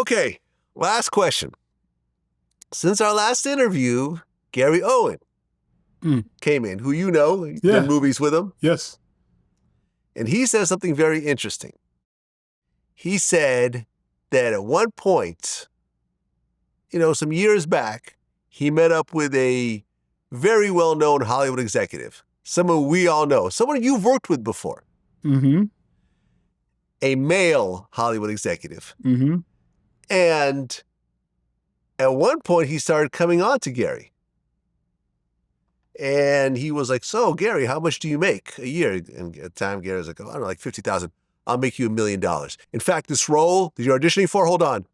Okay, last question. Since our last interview, Gary Owen came in, who you know, you've done movies with him. Yes. And he says something very interesting. He said that at one point, some years back, he met up with a very well-known Hollywood executive, someone we all know, someone you've worked with before. Mm-hmm. A male Hollywood executive. Mm-hmm. And at one point, he started coming on to Gary. And he was like, so, Gary, how much do you make a year? And at the time, Gary was like, I don't know, like $50,000. I'll make you $1 million. In fact, this role that you're auditioning for, hold on.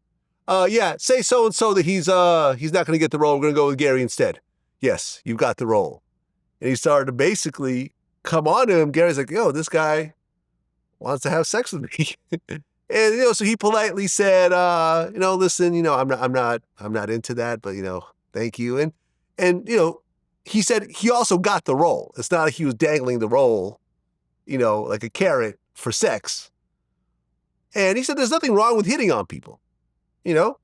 Yeah, say so-and-so that he's not going to get the role. We're going to go with Gary instead. Yes, you've got the role. And he started to basically come on to him. Gary's like, yo, this guy wants to have sex with me. And, so he politely said, listen, I'm not into that, but, thank you. And he said he also got the role. It's not like he was dangling the role, like a carrot for sex. And he said there's nothing wrong with hitting on people,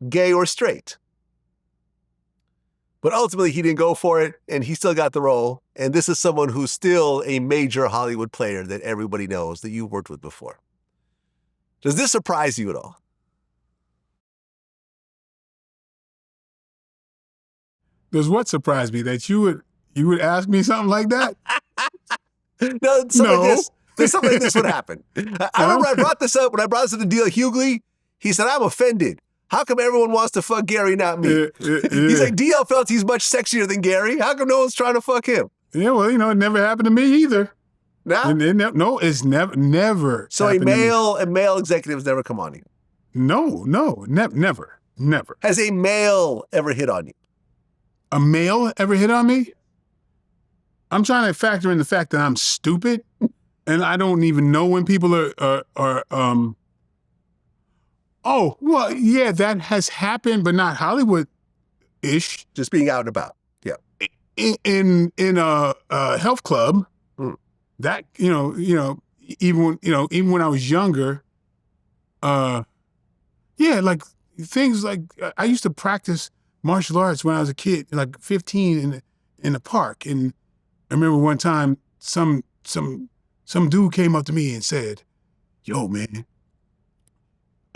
gay or straight. But ultimately he didn't go for it, and he still got the role. And this is someone who's still a major Hollywood player that everybody knows that you've worked with before. Does this surprise you at all? Does what surprise me? That you would ask me something like that? No. Something like this would happen. I remember I brought this up when I brought this to the deal Hughley. He said, I'm offended. How come everyone wants to fuck Gary, not me? He's like, DL felt he's much sexier than Gary. How come no one's trying to fuck him? Yeah, well, it never happened to me either. No? No, it's never. So a male executive's never come on you? No, never. Has a male ever hit on you? A male ever hit on me? I'm trying to factor in the fact that I'm stupid and I don't even know when people are oh, well, yeah, that has happened, but not Hollywood-ish. Just being out and about. Yeah. In a health club, that, even when I was younger, like things like I used to practice martial arts when I was a kid, like 15 in the park. And I remember one time some dude came up to me and said, yo, man,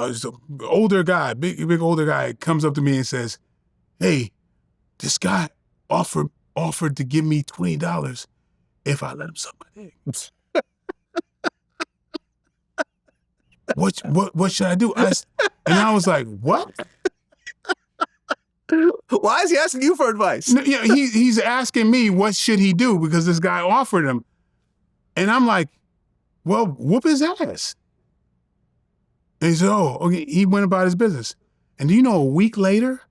an older guy, big older guy comes up to me and says, hey, this guy offered to give me $20 if I let him suck my dick. What should I do? And I was like, what? Why is he asking you for advice? No, yeah, he's asking me what should he do because this guy offered him. And I'm like, well, whoop his ass. And he said, oh, okay. He went about his business. And do you know, a week later,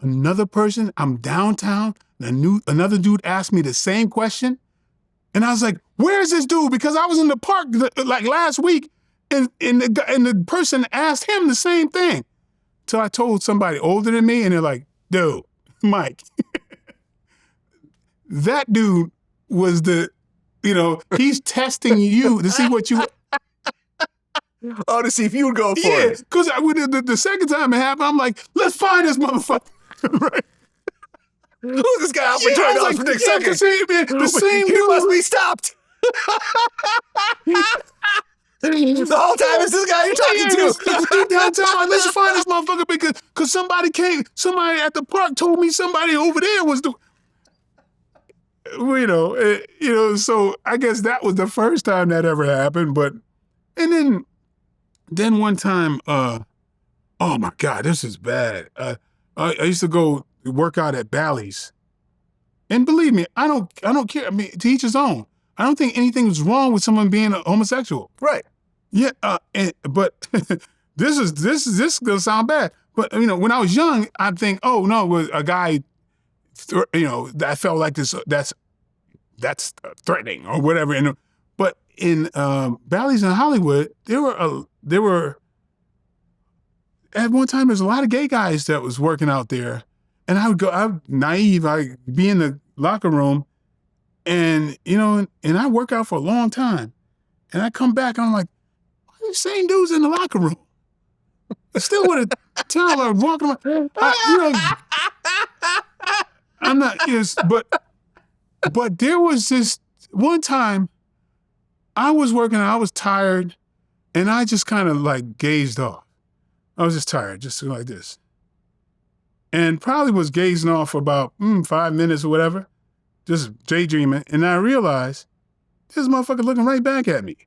another person, I'm downtown, another dude asked me the same question. And I was like, where's this dude? Because I was in the park like last week and the person asked him the same thing. So I told somebody older than me and they're like, dude, Mike, that dude was he's testing you to see what you... Oh, to see if you would go for it. Because the second time it happened, I'm like, let's find this motherfucker. Right? Who's this guy out for $20 for next second? The same dude must be stopped. The whole time it's this guy you're talking to. Downtown, like, let's find this motherfucker because somebody at the park told me somebody over there was the... So I guess that was the first time that ever happened. And then one time, oh my God, this is bad. I used to go work out at Bally's. And believe me, I don't care. I mean, to each his own. I don't think anything was wrong with someone being a homosexual. Right. Yeah, but this is gonna sound bad. But when I was young, I'd think, oh no, was a guy, I felt like this. That's threatening or whatever. But in Bally's in Hollywood, there were at one time there's a lot of gay guys that was working out there, and I'm naive. I'd be in the locker room, and and I work out for a long time, and I come back and I'm like, why are the same dudes in the locker room? Still with Tyler, walking around. I'm not, yes, but there was this one time I was working, I was tired, and I just kind of like gazed off. I was just tired, just like this. And probably was gazing off for about 5 minutes or whatever, just daydreaming. And I realized this motherfucker looking right back at me.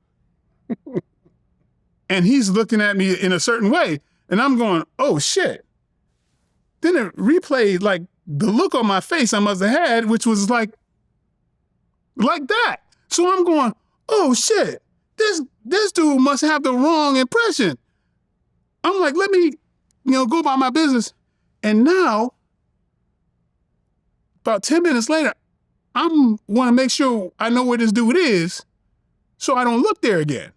And he's looking at me in a certain way. And I'm going, oh shit. Then it replayed like the look on my face I must have had, which was like that. So I'm going, oh shit, this dude must have the wrong impression. I'm like, let me, go about my business. And now, about 10 minutes later, I want to make sure I know where this dude is so I don't look there again.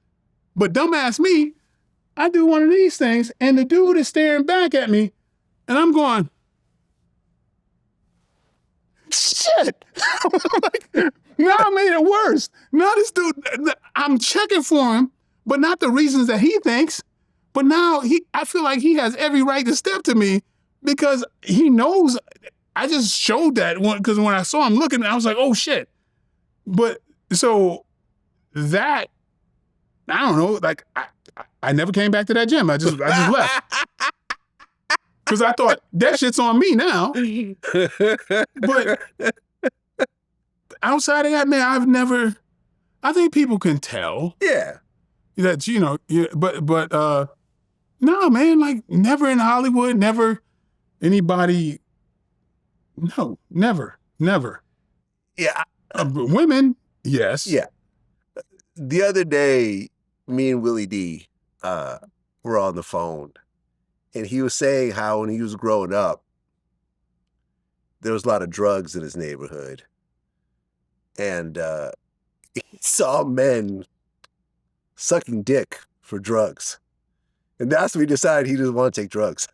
But dumbass me, I do one of these things and the dude is staring back at me and I'm going, shit. Now I made it worse. Now this dude, I'm checking for him, but not the reasons that he thinks. But now I feel like he has every right to step to me because he knows. I just showed that because when I saw him looking, I was like, oh shit. But so that, I don't know, like I never came back to that gym. I just left. Because I thought, that shit's on me now. But outside of that, man, I think people can tell. Yeah. That, but no, man, like never in Hollywood, never anybody, no, never. Yeah. Women, yes. Yeah. The other day, me and Willie D were on the phone, and he was saying how when he was growing up, there was a lot of drugs in his neighborhood. And he saw men sucking dick for drugs. And that's when he decided he didn't want to take drugs.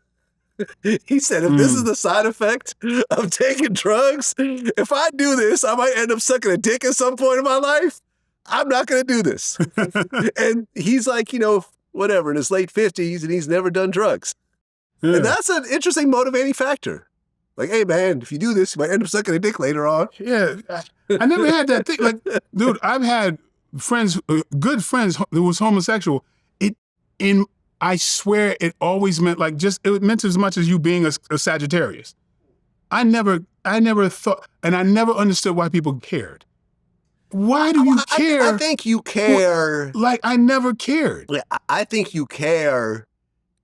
He said, if this is the side effect of taking drugs, if I do this, I might end up sucking a dick at some point in my life. I'm not going to do this. And he's like, whatever, in his late 50s, and he's never done drugs. Yeah. And that's an interesting motivating factor. Like, hey, man, if you do this, you might end up sucking a dick later on. Yeah. I never had that thing. Like, dude, I've had friends, good friends who was homosexual. I swear it always meant it meant as much as you being a Sagittarius. I never thought, and I never understood why people cared. Why do you care? I think you care. Like, I never cared. I think you care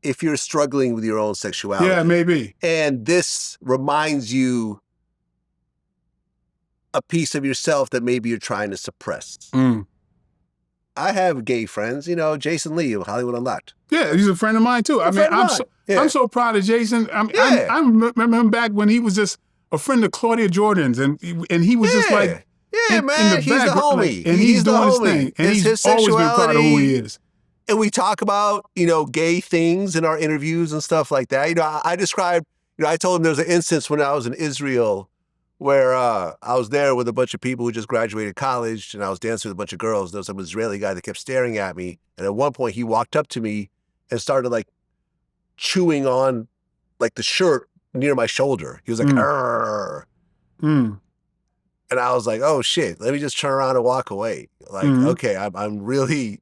if you're struggling with your own sexuality. Yeah, maybe. And this reminds you a piece of yourself that maybe you're trying to suppress. I have gay friends, Jason Lee of Hollywood Unlocked. Yeah, he's a friend of mine too. I'm so proud of Jason. I remember him back when he was just a friend of Claudia Jordan's, and he was just like, man, he's the homie, and he's doing his thing, and he's always been proud of who he is. And we talk about gay things in our interviews and stuff like that. I described, I told him there was an instance when I was in Israel where I was there with a bunch of people who just graduated college, and I was dancing with a bunch of girls. There was some Israeli guy that kept staring at me, and at one point he walked up to me and started like chewing on like the shirt near my shoulder. He was like, "Arr." And I was like, oh shit, let me just turn around and walk away. Like, okay, I'm really,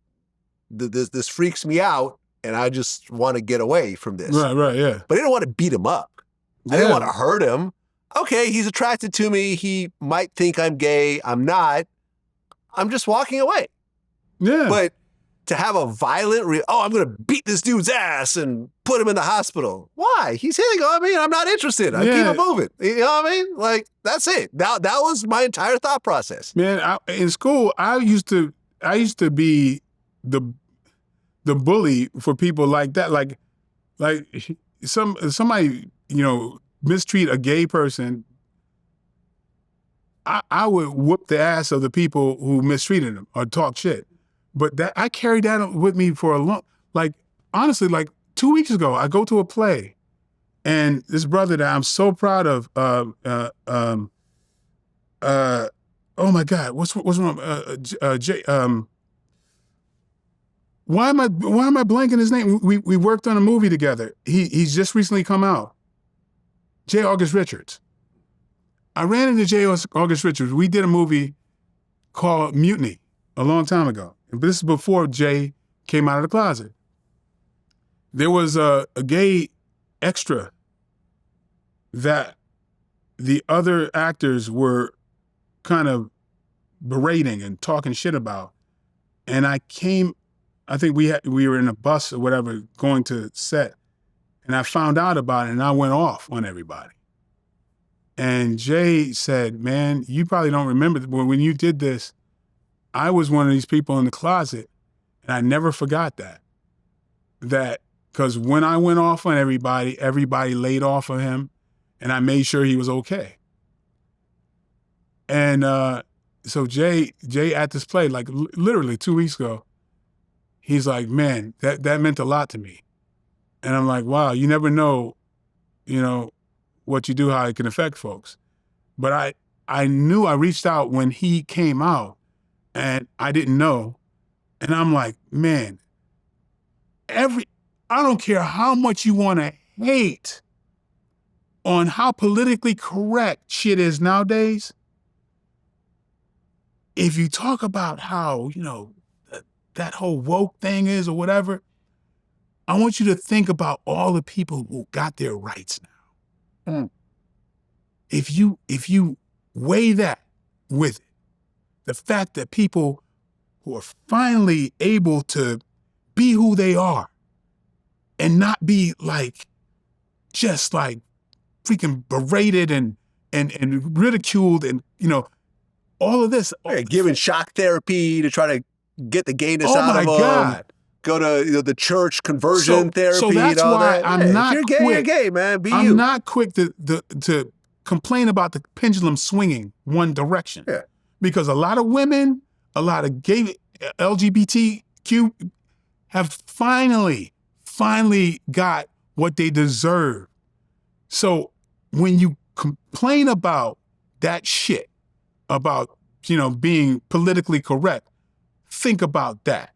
this freaks me out, and I just want to get away from this. Right, yeah. But I didn't want to beat him up. I didn't want to hurt him. Okay, he's attracted to me. He might think I'm gay. I'm not. I'm just walking away. Yeah. But to have a violent, I'm going to beat this dude's ass and put him in the hospital. Why? He's hitting on me and I'm not interested. I keep it moving. You know what I mean? Like, that's it. That was my entire thought process. Man, in school, I used to be the bully for people like that. Like somebody, mistreat a gay person, I would whoop the ass of the people who mistreated them or talk shit. But that I carried that with me for a long, honestly, 2 weeks ago, I go to a play, and this brother that I'm so proud of, oh my God, what's wrong? Why am I blanking his name? We worked on a movie together. He's just recently come out. J. August Richards. I ran into J. August Richards. We did a movie called Mutiny a long time ago. But this is before Jay came out of the closet. There was a gay extra that the other actors were kind of berating and talking shit about. And I think we were in a bus or whatever going to set, and I found out about it and I went off on everybody. And Jay said, man, you probably don't remember, but when you did this, I was one of these people in the closet, and I never forgot that. Because when I went off on everybody laid off of him, and I made sure he was okay. And so Jay at this play, like literally 2 weeks ago, he's like, man, that meant a lot to me. And I'm like, wow, you never know, what you do, how it can affect folks. But I knew, I reached out when he came out, and I didn't know. And I'm like, man, I don't care how much you want to hate on how politically correct shit is nowadays. If you talk about how, that whole woke thing is or whatever, I want you to think about all the people who got their rights now. Mm. If you weigh that with it, the fact that people who are finally able to be who they are and not be just freaking berated and ridiculed and, all of this. Yeah, giving shock therapy to try to get the gayness out of them. God. Go to the church conversion therapy. So that's and all why that. I'm not if you're quick. Gay, you're gay, man. Be you. I'm not quick to complain about the pendulum swinging one direction. Yeah. Because a lot of women, a lot of gay LGBTQ have finally got what they deserve. So when you complain about that shit, about, being politically correct, think about that.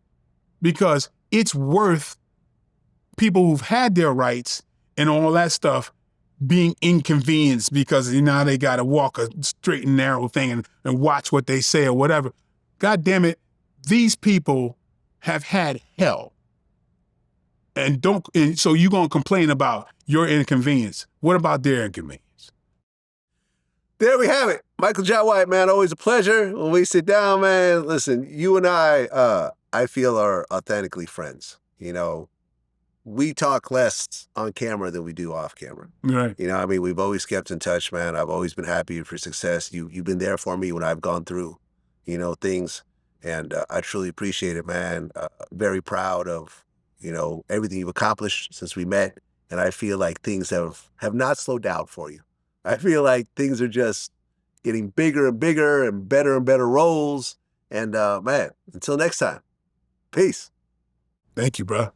Because it's worth people who've had their rights and all that stuff being inconvenienced because now they got to walk a straight and narrow thing and watch what they say or whatever. God damn it, these people have had hell. And so you're going to complain about your inconvenience. What about their inconvenience? There we have it. Michael J. White, man, always a pleasure. When we sit down, man, listen, you and I feel are authentically friends. We talk less on camera than we do off camera. Right. We've always kept in touch, man. I've always been happy for success. You've been there for me when I've gone through, things. And I truly appreciate it, man. Very proud of, everything you've accomplished since we met. And I feel like things have not slowed down for you. I feel like things are just getting bigger and bigger and better roles. And man, until next time, peace. Thank you, bro.